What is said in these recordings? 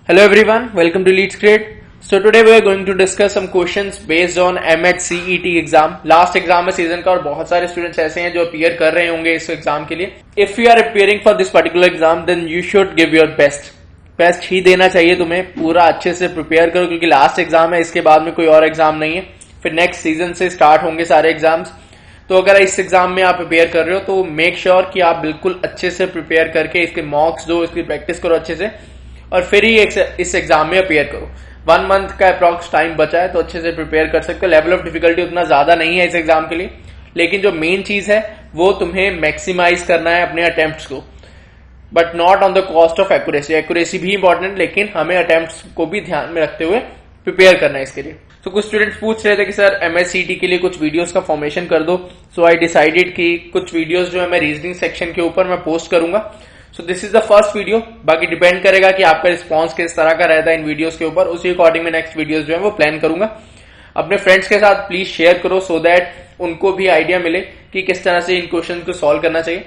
Hello everyone, welcome to Leads Create. So today we are going to discuss some questions based on MHCET exam. Last exam है season का और बहुत सारे students ऐसे हैं जो अपीयर कर रहे होंगे इस एग्जाम के लिए. If you are appearing for this particular exam, then you should give your best. Best ही देना चाहिए तुम्हें, पूरा अच्छे से प्रिपेयर करो क्योंकि लास्ट एग्जाम है, इसके बाद में कोई और एग्जाम नहीं है. फिर नेक्स्ट सीजन से स्टार्ट होंगे सारे एग्जाम्स. तो अगर इस एग्जाम में आप प्रिपेयर कर रहे हो तो मेक श्योर कि आप बिल्कुल अच्छे से प्रिपेयर करके इसके मॉक्स दो, इसकी प्रैक्टिस करो अच्छे से और फिर ही इस एग्जाम में अपीयर करो. 1 मंथ का अप्रॉक्स टाइम बचा है तो अच्छे से प्रिपेयर कर सकते हो. लेवल ऑफ डिफिकल्टी उतना ज्यादा नहीं है इस एग्जाम के लिए, लेकिन जो मेन चीज है वो तुम्हें मैक्सिमाइज करना है अपने अटेम्प्ट्स को, but not on the cost of accuracy. Accuracy भी इंपॉर्टेंट, लेकिन हमें अटेम्प्ट्स को भी ध्यान में रखते हुए प्रिपेयर करना है इसके लिए. तो कुछ स्टूडेंट्स पूछ रहे थे कि सर एमएससीटी के लिए कुछ वीडियोस का फॉर्मेशन कर दो. सो आई डिसाइडेड कि कुछ वीडियोस जो है मैं रीजनिंग सेक्शन के ऊपर मैं पोस्ट करूंगा. सो this is the first video. बाकी डिपेंड करेगा कि आपका रिस्पॉन्स किस तरह का रहता है इन वीडियोस के ऊपर, उसी अकॉर्डिंग में नेक्स्ट वीडियोस जो है वो प्लान करूंगा. अपने फ्रेंड्स के साथ प्लीज शेयर करो सो दैट उनको भी आइडिया मिले कि किस तरह से इन क्वेश्चन को सॉल्व करना चाहिए.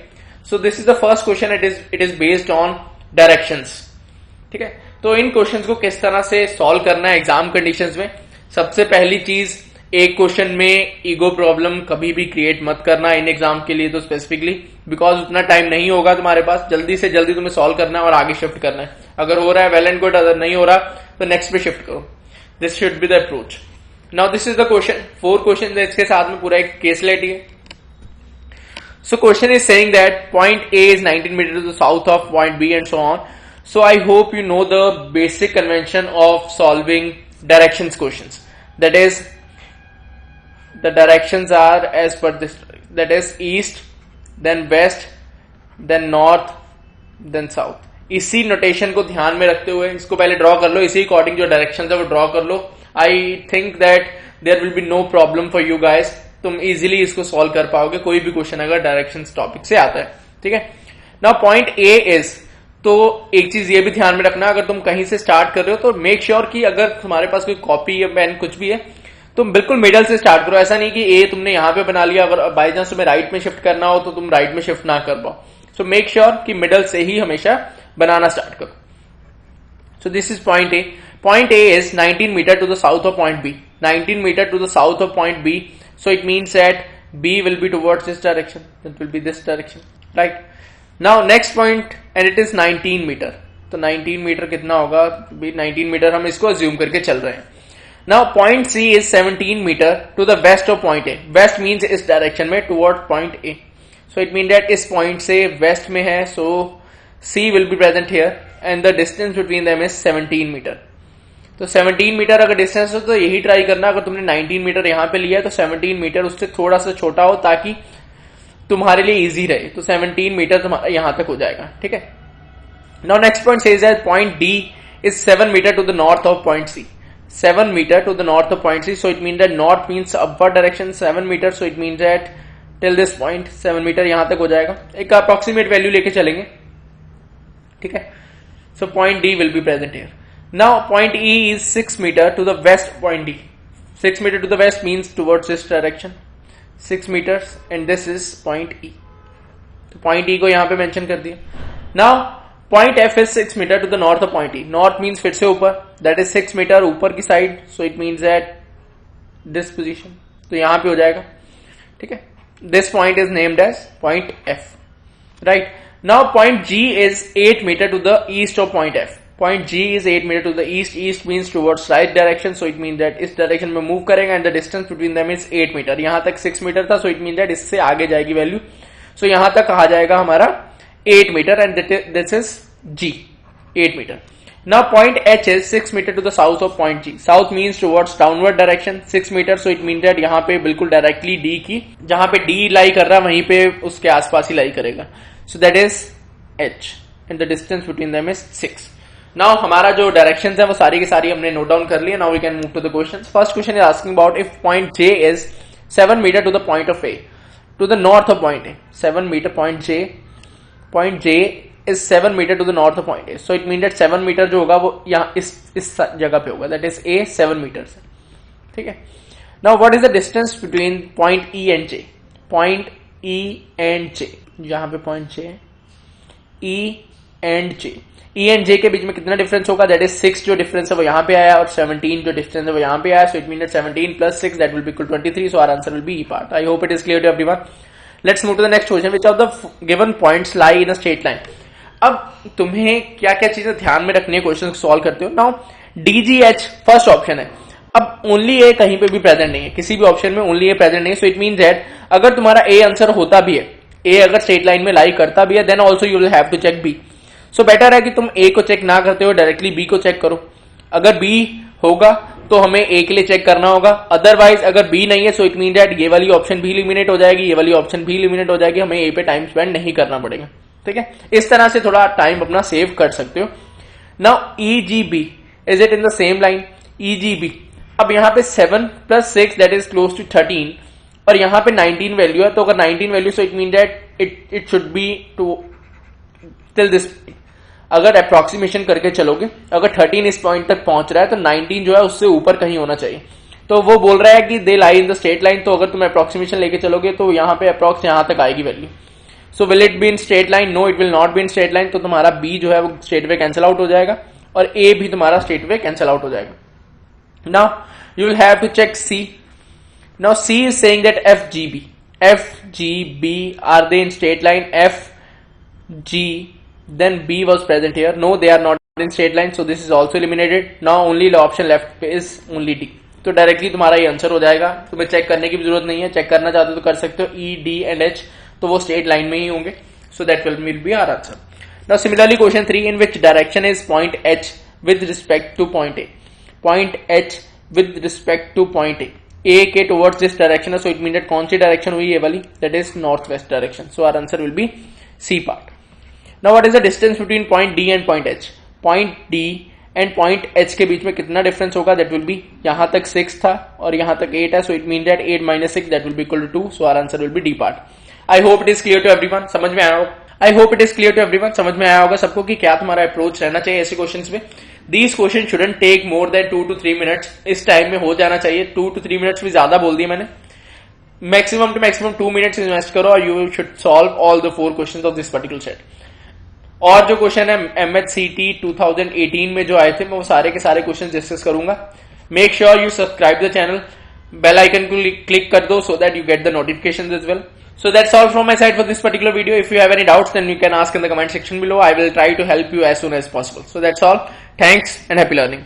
सो this is the first question. It is based on directions. ठीक है, तो इन क्वेश्चंस को किस तरह से सॉल्व करना है एग्जाम कंडीशंस में. सबसे पहली चीज, एक क्वेश्चन में ईगो प्रॉब्लम कभी भी क्रिएट मत करना इन एग्जाम के लिए. तो स्पेसिफिकली बिकॉज उतना टाइम नहीं होगा तुम्हारे पास, जल्दी से जल्दी तुम्हें सॉल्व करना है और आगे शिफ्ट करना है. अगर हो रहा है वेल एंड गुड, अगर नहीं हो रहा तो नेक्स्ट पे शिफ्ट करो. This should be the approach. Now this is the question. 4 question है, इसके साथ में पूरा एक केस लेटी है. So question is saying that point A is 19 meters to the south of point B and so on. So I hope you know the basic convention of solving directions questions. That is, the directions are as per this. That is east, then west, then north, then south. इसी notation को ध्यान में रखते हुए इसको पहले draw कर लो. इसी अकॉर्डिंग जो डायरेक्शन है वो ड्रॉ कर लो. I think that there will be no problem for you guys. तुम इजीली इसको सॉल्व कर पाओगे कोई भी क्वेश्चन अगर डायरेक्शन टॉपिक से आता है. ठीक है, नाउ पॉइंट ए इज, तो एक चीज ये भी ध्यान में रखना, अगर तुम कहीं से स्टार्ट कर रहे हो तो मेक श्योर कि अगर तुम्हारे पास कोई कॉपी या पेन कुछ भी है तुम बिल्कुल मिडल से स्टार्ट करो. ऐसा नहीं कि ए तुमने यहां पे बना लिया, अगर बाई चांस तुम्हें राइट में शिफ्ट करना हो तो तुम राइट में शिफ्ट ना कर पाओ. सो मेक श्योर कि मिडल से ही हमेशा बनाना स्टार्ट करो. So this is point A. Point A is 19 metre to the south of point B. 19 metre to the south of point B. So it means that B will be towards this direction. It will be this direction, right? Now next point, and it is 19 meter. तो 19 metre कितना होगा? 19 metre हम इसको assume करके चल रहे हैं. Now point C is 17 meter to the west of point A. West means इस direction में towards point A. So it means that इस point से west में है, so C will be present here, and the distance between them is 17 meter. तो 17 metre अगर distance हो तो यही ट्राई करना. अगर तुमने 19 मीटर यहां पे लिया है तो 17 मीटर उससे थोड़ा सा छोटा हो ताकि तुम्हारे लिए इजी रहे. तो 17 मीटर तुम्हारा यहां तक हो जाएगा. ठीक है, now next point says that point D is 7 metre to the north of point C. 7 metre to the north of point C. So it mean that north means upward direction 7 metre. So it mean that till this point 7 metre यहां तक हो जाएगा. एक approximate value लेके चलेंगे. ठीक है, so point D will be present here. Now point E is 6 meter to the west of point D. 6 meter to the west means towards this direction. 6 meters and this is point E. तो point E को यहां पे mention कर दिया. Now point F is 6 meter to the north of point E. North means फिर से ऊपर, that is 6 meter ऊपर की side. So it means that this position. तो यहां पे हो जाएगा. ठीक है, this point is named as point F. Right. Now point G is 8 meter to the east of point F. Point G is 8 meter to the east. East means towards right direction. So it means that इस direction में move करेगा and the distance between them is 8 meter. यहाँ तक 6 meter था. So it means that इससे आगे जाएगी value. So यहाँ तक कहा जाएगा हमारा 8 meter and this is G, 8 meter. Now point H is 6 meter to the south of point G. South means towards downward direction 6 meter. So it means that यहाँ पे बिल्कुल directly D की, जहाँ पे D लाई कर रहा है वहीं पे उसके आसपास ही लाई करेगा. So that is H and the distance between them is 6. Now हमारा जो डायरेक्शंस है वो सारी की सारी हमने नोट डाउन कर लिया. Now we can move to the questions. First question is asking about if point J is 7 metre to the point of A to the north of point A. 7 metre point J is 7 metre to the north of point A. So it mean that 7 metre जो होगा वो यहाँ इस जगह पे होगा. That is A 7 metre. ठीक है, now what is the distance between point E and J. Point E and J, जहां पे point J E and J, E and J के बीच में कितना डिफरेंस होगा, दैट इज 6 जो डिफरेंस है वो यहाँ पे आया और 17 जो डिफरेंस है वो यहाँ पे आया, so it mean that 17 plus 6 that will be equal 23, so our answer will be E part. I hope it is clear to everyone. Let's move to the next question. Which of the given points lie in a straight line. अब तुम्हें क्या क्या चीजें ध्यान में रखनी है question को सॉल्व करते हो. नाउ डीजीएच फर्स्ट ऑप्शन है. अब ओनली ए कहीं पे भी प्रेजेंट नहीं है, किसी भी ऑप्शन में ओनली ए प्रेजेंट नहीं है, सो इट मीन दैट अगर तुम्हारा ए आंसर होता भी है, ए अगर स्ट्रेट लाइन में लाई करता भी है, then also you will have to check B. So better है कि तुम ए को चेक ना करते हो, डायरेक्टली बी को चेक करो. अगर बी होगा तो हमें ए के लिए चेक करना होगा, अदरवाइज अगर बी नहीं है सो इट मीन दैट ये वाली ऑप्शन भी एलिमिनेट हो जाएगी, ये वाली ऑप्शन भी एलिमिनेट हो जाएगी, हमें ए पे टाइम स्पेंड नहीं करना पड़ेगा. ठीक है, इस तरह से थोड़ा टाइम अपना सेव कर सकते हो. Now EGB, is it in the same line? EGB, अब यहाँ पे 7 plus 6 that is close to 13 और यहाँ पे 19 वैल्यू है, तो अगर 19 value so it mean that it should be to till this. अगर अप्रोक्सीमेशन करके चलोगे, अगर 13 इस पॉइंट तक पहुंच रहा है तो 19 जो है उससे ऊपर कहीं होना चाहिए. तो वो बोल रहा है कि दे लाई इन द स्ट्रेट लाइन, तो अगर तुम अप्रोक्सीमेशन लेके चलोगे तो यहाँ पे अप्रोक्स यहाँ तक आएगी value. So will it be in straight line? No, it will not be in straight line. तो तुम्हारा बी जो है वो स्ट्रेट वे कैंसिल आउट हो जाएगा और ए भी तुम्हारा स्ट्रेट वे कैंसिल आउट हो जाएगा. Now you will have to check C. Now C is saying that FGB, are they in straight line? F, G, then B was present here. No, they are not in straight line, so this is also eliminated. Now only the option left is only D. तो directly तुम्हारा ये answer हो जाएगा, तुम्हें check करने की भी जरूरत नहीं है. चेक करना चाहते हो तो कर सकते हो. E, D and H तो वो स्ट्रेट लाइन में ही होंगे, so that will be our answer. Now similarly question 3, in which direction is point H with respect to point A? Point H with respect to point A. A के towards this direction है, so it means that कौन सी direction हुई ये वाली, that is northwest direction. So our answer will be C part. Now what is the distance between point D and point H? Point D and point H के बीच में कितना difference होगा, that will be यहाँ तक 6 था और यहाँ तक 8 है, so it means that 8 minus 6 that will be equal to 2. So our answer will be D part. I hope it is clear to everyone. समझ में आया होगा? I hope it is clear to everyone. समझ में आया होगा सबको कि क्या तुम्हारा अप्रोच रहना चाहिए ऐसे क्वेश्चंस में. These questions shouldn't take more than 2 to 3 minutes. इस टाइम में हो जाना चाहिए. 2 to 3 minutes भी ज्यादा बोल दिए मैंने. Maximum two maximum 2 minutes invest करो और you should solve all the 4 questions of this particular set. और जो क्वेश्चन है MHCT 2018 में जो आए थे मैं वो सारे के सारे क्वेश्चन डिस्कस करूंगा. Make sure you subscribe the channel, bell icon को क्लिक कर दो so that you get the notifications as well. So that's all from my side for this particular video. If you have any doubts, then you can ask in the comment section below. I will try to help you as soon as possible. So that's all. Thanks and happy learning.